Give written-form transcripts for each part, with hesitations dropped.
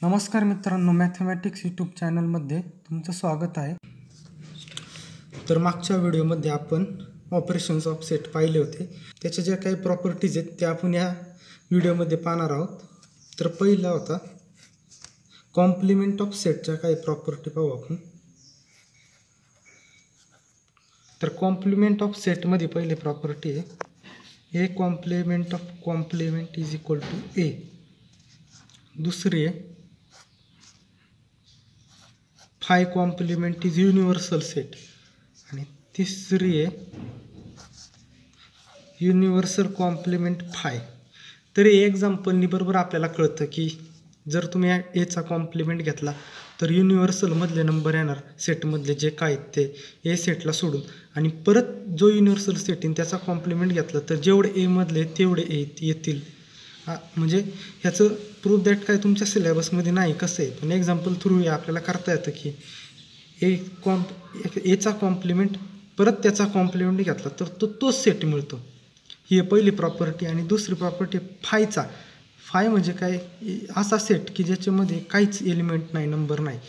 नमस्कार मित्रांनो, mathematics YouTube चॅनलमध्ये तुमचं स्वागत आहे. तर मागच्या व्हिडिओमध्ये आपण ऑपरेशन्स ऑफ सेट पाहिले होते. त्याच्या ज्या काही प्रॉपर्टीज आहेत त्या आपण या व्हिडिओमध्ये पाहणार आहोत. तर पहिला होता कॉम्प्लिमेंट ऑफ सेटच्या काही प्रॉपर्टी पाहू आपण. तर कॉम्प्लिमेंट ऑफ सेटमध्ये पहिली प्रॉपर्टी आहे A complement of complement is equal to A. दुसरी आहे phi complement is universal set. आणि तिसरी आहे युनिव्हर्सल कॉम्प्लिमेंट फाय. तर हे एक्झाम्पलनी बरोबर आपल्याला कळतं की जर तुम्ही एचा कॉम्प्लिमेंट घेतला तर युनिव्हर्सलमधले नंबर येणार सेटमधले जे काय ते ए सेटला सोडून, आणि परत जो युनिव्हर्सल सेट येईल त्याचा कॉम्प्लिमेंट घेतला तर जेवढे ए मधले तेवढे येतील. म्हणजे ह्याचं प्रूफ दॅट काय तुमच्या सिलेबसमध्ये नाही, कसं आहे पण एक्झाम्पल थ्रू आपल्याला करता येतं की एचा कॉम्प्लिमेंट परत त्याचा कॉम्प्लिमेंट घेतला तर तोच सेट मिळतो. ही पहिली प्रॉपर्टी. आणि दुसरी प्रॉपर्टी फायचा. फाय म्हणजे काय, असा सेट की ज्याच्यामध्ये काहीच एलिमेंट नाही, नंबर नाही.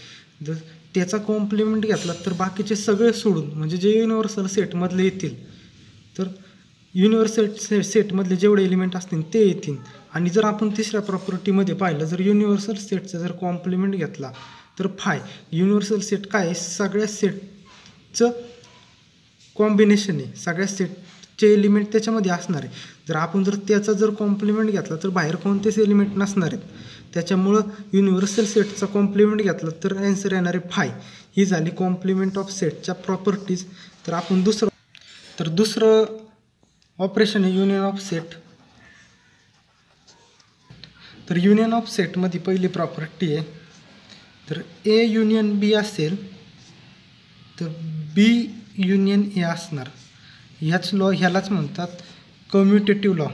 जर त्याचा कॉम्प्लिमेंट घेतला तर बाकीचे सगळे सोडून म्हणजे जे युनिव्हर्सल सेटमधले येतील तर युनिव्हर्सल सेटमधले जेवढे एलिमेंट असतील ते येतील. आणि जर आपण तिसऱ्या प्रॉपर्टीमध्ये पाहिलं, जर युनिव्हर्सल सेटचा जर कॉम्प्लिमेंट घेतला तर फाय. युनिव्हर्सल सेट काय आहे, सगळ्या सेटचं कॉम्बिनेशन आहे, सगळ्या सेटचे एलिमेंट त्याच्यामध्ये असणार आहे. जर आपण त्याचा जर कॉम्प्लिमेंट घेतला तर बाहेर कोणतेच एलिमेंट नसणार आहेत. त्याच्यामुळं युनिव्हर्सल सेटचा कॉम्प्लिमेंट घेतला तर आन्सर येणार आहे फाय. ही झाली कॉम्प्लिमेंट ऑफ सेटच्या प्रॉपर्टीज. तर आपण दुसरं ऑपरेशन आहे युनियन ऑफ सेट. तर युनियन ऑफ सेटमध्ये पहिली प्रॉपर्टी आहे, तर ए युनियन बी असेल तर बी युनियन ए असणार. ह्यालाच म्हणतात कम्युटेटिव्ह लॉ.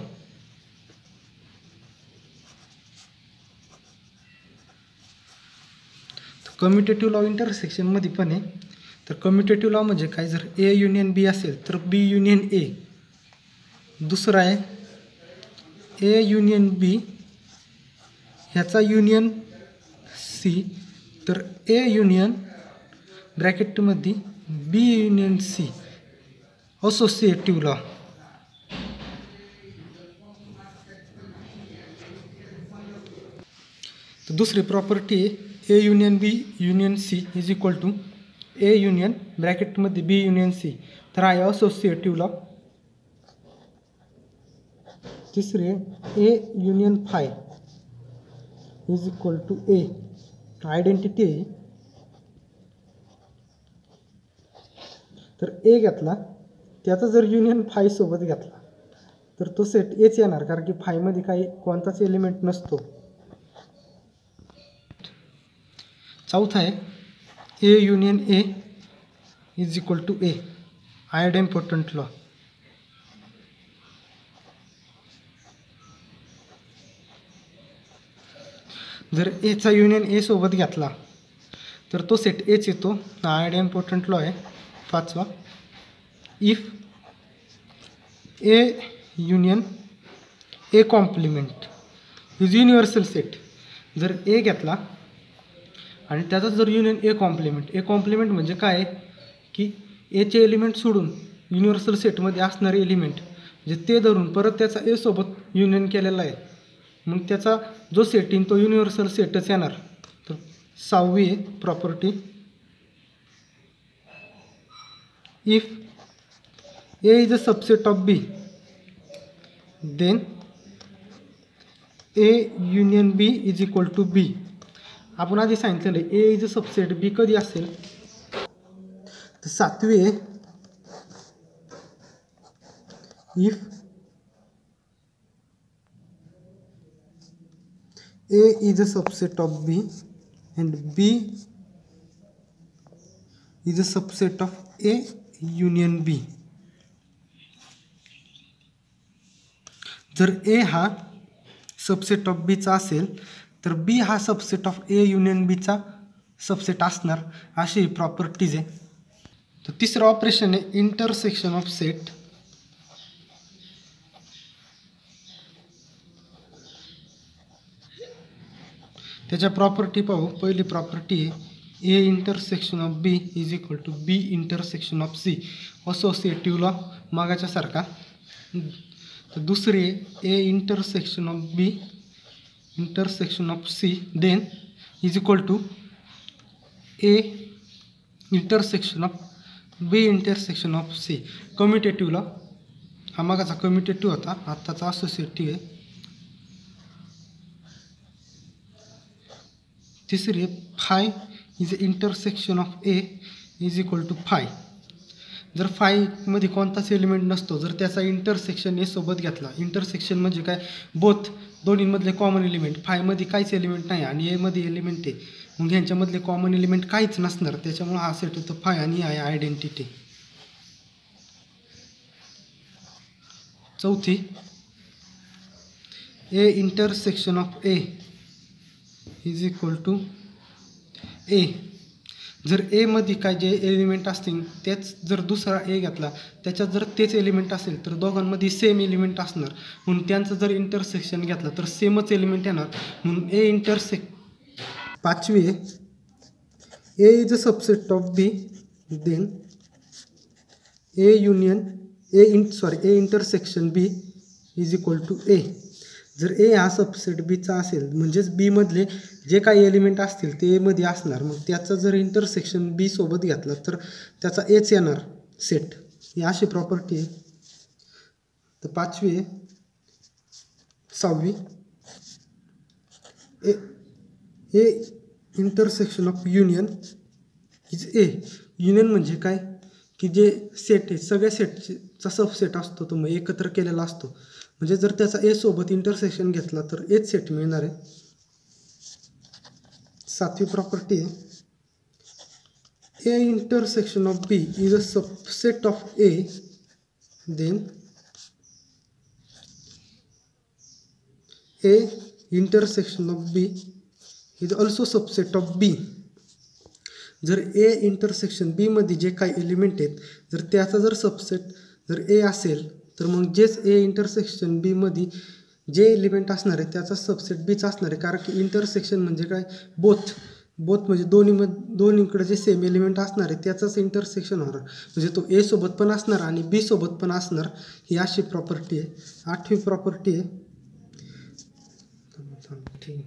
कम्युटेटिव्ह लॉ इंटरसेक्शनमध्ये पण आहे. तर कम्युटेटिव्ह लॉ म्हणजे काय, जर ए युनियन बी असेल तर बी युनियन ए. दुसरा आहे ए युनियन बी ह्याचा युनियन सी, तर ए युनियन ब्रॅकेटमध्ये B union C associative law. तर दुसरी प्रॉपर्टी आहे A union B union C is equal to A union ब्रॅकेटमध्ये बी युनियन सी, तर आहे असोसिएटिव्ह लॉ. तिसरे A union phi is equal to A, identity आहे. तर ए घेतला त्याचा जर युनियन फाय सोबत घेतला तर तो सेट एच येणार, कारण की फायमध्ये काही कोणताच एलिमेंट नसतो. चौथा आहे A union A is equal to A, idempotent law. जर एचा युनियन ए सोबत घेतला तर तो सेट एच येतो, आयडेम्पोटंट लॉ आहे. पाचवा, if A union A complement is universal set. जर ए घेतला आणि त्याचा जर युनियन ए कॉम्प्लिमेंट म्हणजे काय की एचे एलिमेंट सोडून युनिव्हर्सल सेटमध्ये असणारे एलिमेंट म्हणजे ते धरून परत त्याचा ए सोबत युनियन केलेला आहे, मग त्याचा जो सेट येईल तो युनिव्हर्सल सेटच येणार. तर सहावी आहे property, if A is a subset of B then A union B is equal to B. आपण आधी सांगितलेलं आहे ए इज अ सबसेट, बी कधी असेल. तर सातवी आहे if A is a subset of B and B is a subset of A union B. जर A हा सबसेट ऑफ B चा असेल तर B हा subset of A union B चा सबसेट असणार, अशी प्रॉपर्टीज आहे. तर तिसरं ऑपरेशन आहे इंटरसेक्शन ऑफ सेट. त्याच्या प्रॉपर्टी पाहू. पहिली प्रॉपर्टी आहे A intersection of B is equal to B intersection of C, associative law मागाच्या सारखा. तर दुसरी आहे A intersection of B intersection of C then is equal to A intersection of B intersection of C, commutative law. हा मागाचा commutative होता, आत्ताचा associative आहे. तिसरी आहे phi is intersection of A is equal to phi. जर फायमध्ये कोणताच एलिमेंट नसतो, जर त्याचा इंटरसेक्शन ए सोबत घेतला, इंटरसेक्शन म्हणजे काय, बोथ दोन्हीमधले कॉमन एलिमेंट. फायमध्ये काहीच एलिमेंट नाही आणि एमध्ये एलिमेंट आहे, मग ह्यांच्यामधले कॉमन एलिमेंट काहीच नसणार, त्याच्यामुळे हा सेट होतो फाय आणि आहे आयडेंटिटी. चौथी A intersection of A is equal to A. जर ए मध्ये काय जे एलिमेंट असतील तेच जर दुसरा ए घेतला, त्याच्यात जर तेच एलिमेंट असेल तर दोघांमध्ये सेम एलिमेंट असणार, म्हणून त्यांचं जर इंटरसेक्शन घेतलं तर सेमच एलिमेंट येणार, म्हणून ए पाचवी आहे A is a subset of B then A union A intersection B is equal to A. जर ए हा सबसेट बीचा असेल म्हणजेच बी मधले जे काही एलिमेंट असतील ते ए मध्ये असणार, मग त्याचा जर इंटरसेक्शन बी सोबत घेतला तर त्याचा एच येणार सेट. ही अशी प्रॉपर्टी आहे. तर पाचवी आहे. सहावी ए intersection of union is a. Union म्हणजे काय की जे सेट आहे सगळ्या सेटचा सबसेट असतो तो मग एकत्र केलेला असतो, म्हणजे जर त्याचा ए सोबत इंटरसेक्शन घेतला तर एच सेट मिळणार आहे. सातवी प्रॉपर्टी आहे A intersection of B is a subset of A then A intersection of B is also subset of B. जर ए इंटरसेक्शन बी मध्ये जे काही एलिमेंट आहेत जर त्याचा जर सबसेट जर ए असेल तर मग जेच ए इंटरसेक्शन बी मध्ये जे एलिमेंट असणार आहे त्याचा सबसेट बीच असणार आहे, कारण की इंटरसेक्शन म्हणजे काय, बोथ म्हणजे दोन्हीकडे जे सेम एलिमेंट असणार आहे त्याचाच इंटरसेक्शन होणार, म्हणजे तो ए सोबत पण असणार आणि बी सोबत पण असणार. ही अशी प्रॉपर्टी आहे. आठवी प्रॉपर्टी आहे. ठीक,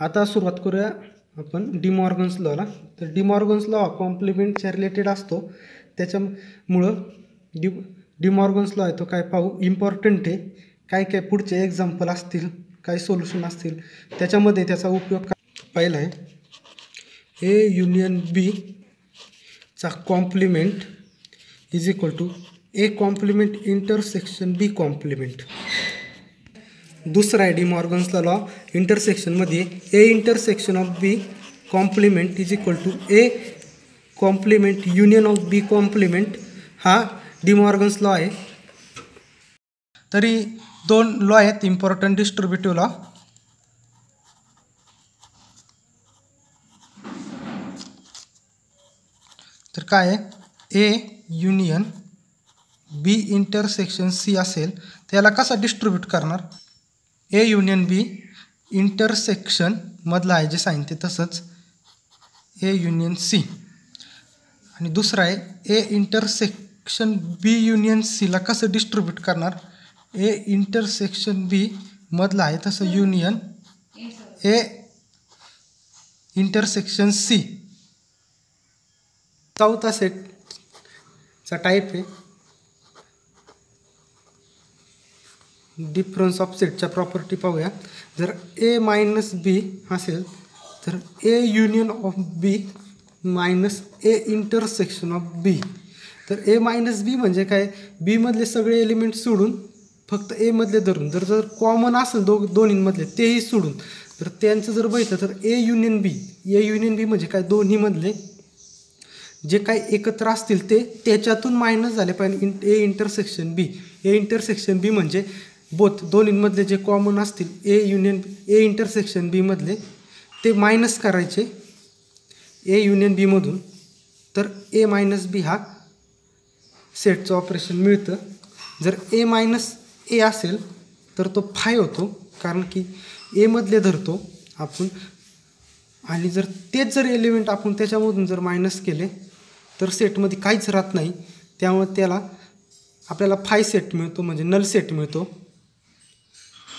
आता सुरुवात करूया आपण डिमॉर्गन्स लॉला. तर डिमॉर्गन्स लॉ कॉम्प्लिमेंटच्या रिलेटेड असतो, त्याच्यामुळं डिमॉर्गन्स लॉ आहे तो काय पाहू, इम्पॉर्टंट आहे. काय काय पुढचे एक्झाम्पल असतील, काय सोल्युशन असतील त्याच्यामध्ये त्याचा उपयोग पहिला आहे ए युनियन बी चा complement is equal to A complement intersection B complement. दुसरा आहे डिमॉर्गन्स लॉ इंटरसेक्शनमध्ये A intersection of B complement is equal to A complement union of B complement. हा डिमॉर्गन्स लॉ आहे. तरी दोन लॉ आहेत important distributive law. तर काय आहे A union B intersection C असेल त्याला कसा डिस्ट्रीब्यूट करणार, ए युनियन बी इंटरसेक्शन मधला आहे जे साइन ते तसंच ए युनियन सी. आणि दुसरा आहे ए इंटरसेक्शन बी युनियन सीला कसं डिस्ट्रीब्यूट करणार, ए इंटरसेक्शन बी मधला आहे तसं युनियन ए इंटरसेक्शन सी. चौथा सेटचा टाईप आहे डिफरन्स ऑफ सेटच्या प्रॉपर्टी पाहूया. जर ए मायनस बी असेल तर A union of B minus A intersection of B. तर ए मायनस बी म्हणजे काय, बी मधले सगळे एलिमेंट सोडून फक्त ए मधले धरून जर कॉमन असेल दोन्हीमधले तेही सोडून तर त्यांचं जर बघितलं तर ए युनियन बी म्हणजे काय, दोन्हीमधले जे काही एकत्र असतील ते त्याच्यातून मायनस झाले पाहिजे ए इंटरसेक्शन बी म्हणजे बोथ दोन्हीमधले जे कॉमन असतील ए इंटरसेक्शन बी मधले ते मायनस करायचे ए युनियन बी मधून, तर ए मायनस बी हा सेटचं ऑपरेशन मिळतं. जर ए मायनस ए असेल तर तो फाय होतो, कारण की ए मधले धरतो आपण आणि जर तेच जर एलिमेंट आपण त्याच्यामधून जर मायनस केले तर सेटमध्ये काहीच राहत नाही, त्यामुळे त्याला आपल्याला 5 सेट मिळतो, म्हणजे नल सेट मिळतो.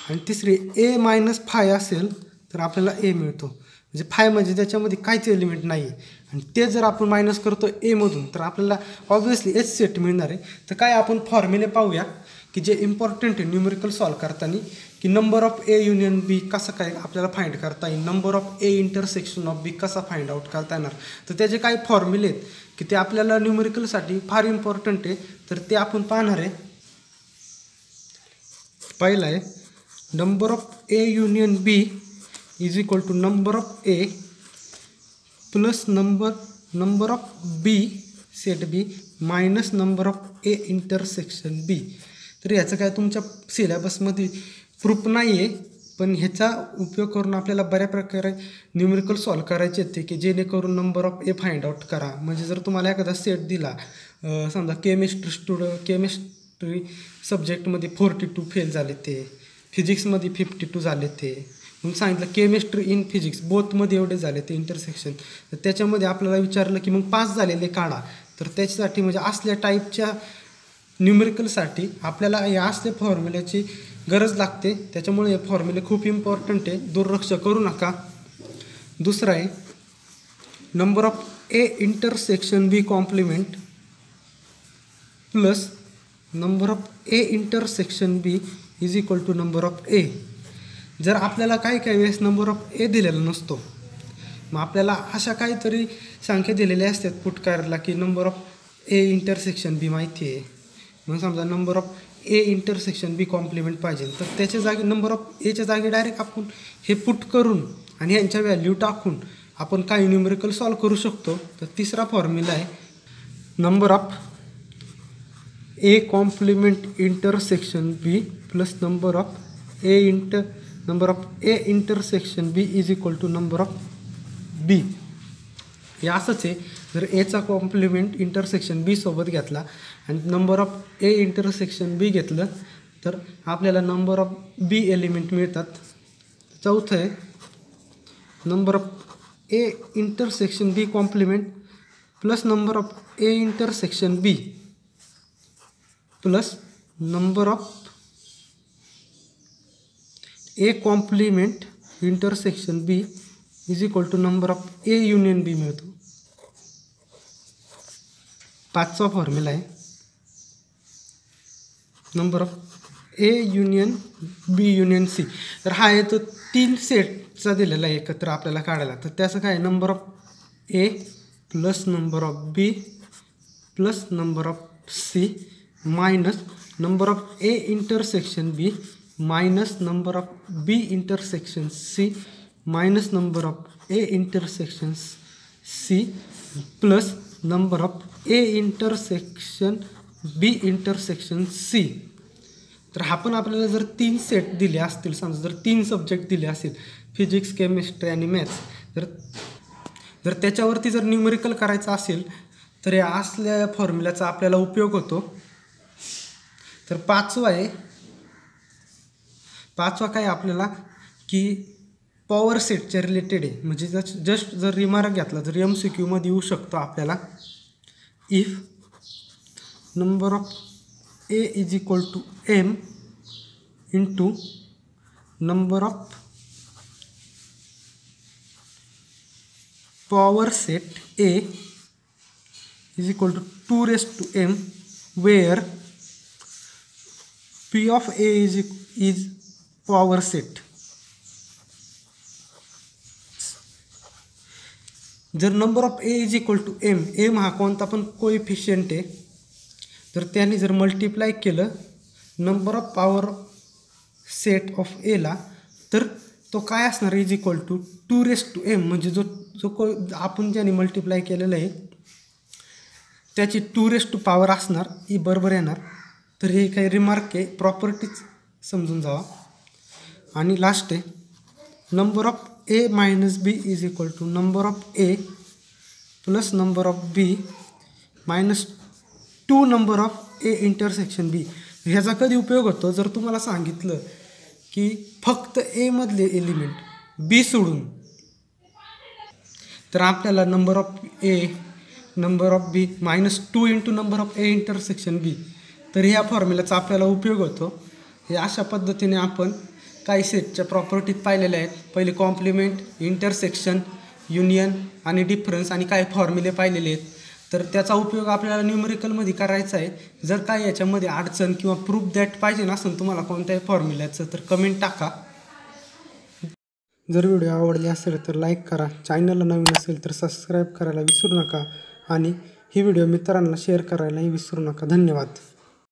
आणि तिसरी ए मायनस 5 असेल तर आपल्याला ए मिळतो, म्हणजे 5 म्हणजे त्याच्यामध्ये काहीच एलिमेंट नाही आहे. आणि ते जर आपण मायनस करतो एमधून तर आपल्याला ऑब्व्हियसली एच सेट मिळणार आहे. तर काय आपण फॉर्म्युले पाहूया की जे इम्पॉर्टंट आहे न्यूमेरिकल सॉल्व करताना, की number of A union B कसं काय आपल्याला फाइंड करता येईल, number of A intersection of B कसा फाइंड आउट करता येणार. तर त्याचे काही फॉर्म्युले आहेत की ते आपल्याला न्यूमेरिकलसाठी फार इम्पॉर्टंट आहे, तर ते आपण पाहणार आहे. पहिला आहे number of A union B is equal to number of A plus number of B set B minus number of A intersection B. तर ह्याचं काय तुमच्या सिलेबसमध्ये प्रूफ नाही आहे, पण ह्याचा उपयोग करून आपल्याला बऱ्या प्रकारे न्यूमेरिकल सॉल्व करायचे आहेत की जेणेकरून number of A find out करा. म्हणजे जर तुम्हाला एखादा सेट दिला, समजा केमिस्ट्री सब्जेक्टमध्ये 42 फेल झाले, ते फिजिक्समध्ये 52 झाले, ते मग सांगितलं केमिस्ट्री इन फिजिक्स बोथमध्ये एवढे झाले ते इंटरसेक्शन, तर त्याच्यामध्ये आपल्याला विचारलं की मग 5 झालेले काढा. तर त्याच्यासाठी म्हणजे असल्या टाईपच्या न्यूमेरिकलसाठी आपल्याला या असल्या फॉर्म्युल्याची गरज लागते, त्याच्यामुळे हे फॉर्म्युले खूप इम्पॉर्टंट आहे, दुर्लक्ष करू नका. दुसरा आहे number of A intersection B complement plus number of A intersection B is equal to number of A. जर आपल्याला काही वेळेस नंबर ऑफ ए दिलेला नसतो, मग आपल्याला अशा काहीतरी संख्या दिलेल्या असतात पुट करायला की number of A intersection B माहिती आहे, मग समजा number of A intersection B complement पाहिजे, तर त्याच्या जागी नंबर ऑफ एच्या जागी डायरेक्ट आपण हे पुट करून आणि यांच्या व्हॅल्यू टाकून आपण काही न्यूमेरिकल सॉल्व करू शकतो. तर तिसरा फॉर्म्युला आहे number of A complement intersection B plus number of A intersection B is equal to number of B. हे असंच आहे, जर एचा कॉम्प्लिमेंट इंटरसेक्शन बी सोबत घेतला आणि नंबर ऑफ ए इंटरसेक्शन बी घेतलं तर आपल्याला नंबर ऑफ बी एलिमेंट मिळतात. चौथं आहे number of A intersection B complement plus number of A intersection B plus number of A complement intersection B is equal to number of A union B मिळतो. पाचवा formula आहे number of A union B union C. तर हा आहे तो 3 सेटचा दिलेला आहे एकत्र आपल्याला काढायला. तर त्याचं काय number of A plus number of B plus number of C minus number of A intersection B minus number of B intersection C minus number of A intersection C plus number of A intersection B intersection C. तर हा पण आपल्याला जर 3 set दिले असतील, समजा जर 3 subject दिले असतील फिजिक्स केमिस्ट्री आणि मॅथ्स, जर त्याच्यावरती जर न्यूमेरिकल करायचं असेल तर या असल्या फॉर्म्युल्याचा आपल्याला उपयोग होतो. तर पाचवा काय आपल्याला की पॉवर सेटच्या रिलेटेड आहे, म्हणजे जस्ट जर रिमार्क घेतला जर MCQ मध्ये येऊ शकतो आपल्याला. If number of A is equal to M into number of power set A is equal to 2m where P of A is power set. जर number of A is equal to M हा कोणता पण coefficient आहे, तर त्याने जर multiply केलं number of power set of एला तर तो काय असणार इज इक्वल टू 2m, म्हणजे जो आपण ज्याने मल्टिप्लाय केलेलं आहे त्याची 2 असणार ही बरोबर येणार. तर हे काही रिमार्क आहे, प्रॉपर्टीज समजून जावा. आणि लास्ट आहे number of A minus B is equal to number of A plus number of B minus 2 number of A intersection B. ह्याचा कधी उपयोग होतो जर तुम्हाला सांगितलं की फक्त ए मधले एलिमेंट बी सोडून तर आपल्याला number of B -2 × number of A intersection B, तर ह्या फॉर्म्युल्याचा आपल्याला उपयोग होतो. हे अशा पद्धतीने आपण काही सेटच्या प्रॉपर्टीज पाहिलेल्या आहेत. पहिले कॉम्प्लिमेंट, इंटरसेक्शन, युनियन आणि डिफरन्स आणि काही फॉर्म्युले पाहिलेले आहेत. तर त्याचा उपयोग आपल्याला न्यूमरिकलमध्ये करायचा आहे. जर काय याच्यामध्ये अडचण किंवा प्रूफ दॅट पाहिजे नसेल तुम्हाला कोणत्याही फॉर्म्युल्याचं तर कमेंट टाका. जर व्हिडिओ आवडले असेल तर लाईक करा, चॅनलला नवीन असेल तर सबस्क्राईब करायला विसरू नका आणि ही व्हिडिओ मित्रांना शेअर करायलाही विसरू नका. धन्यवाद.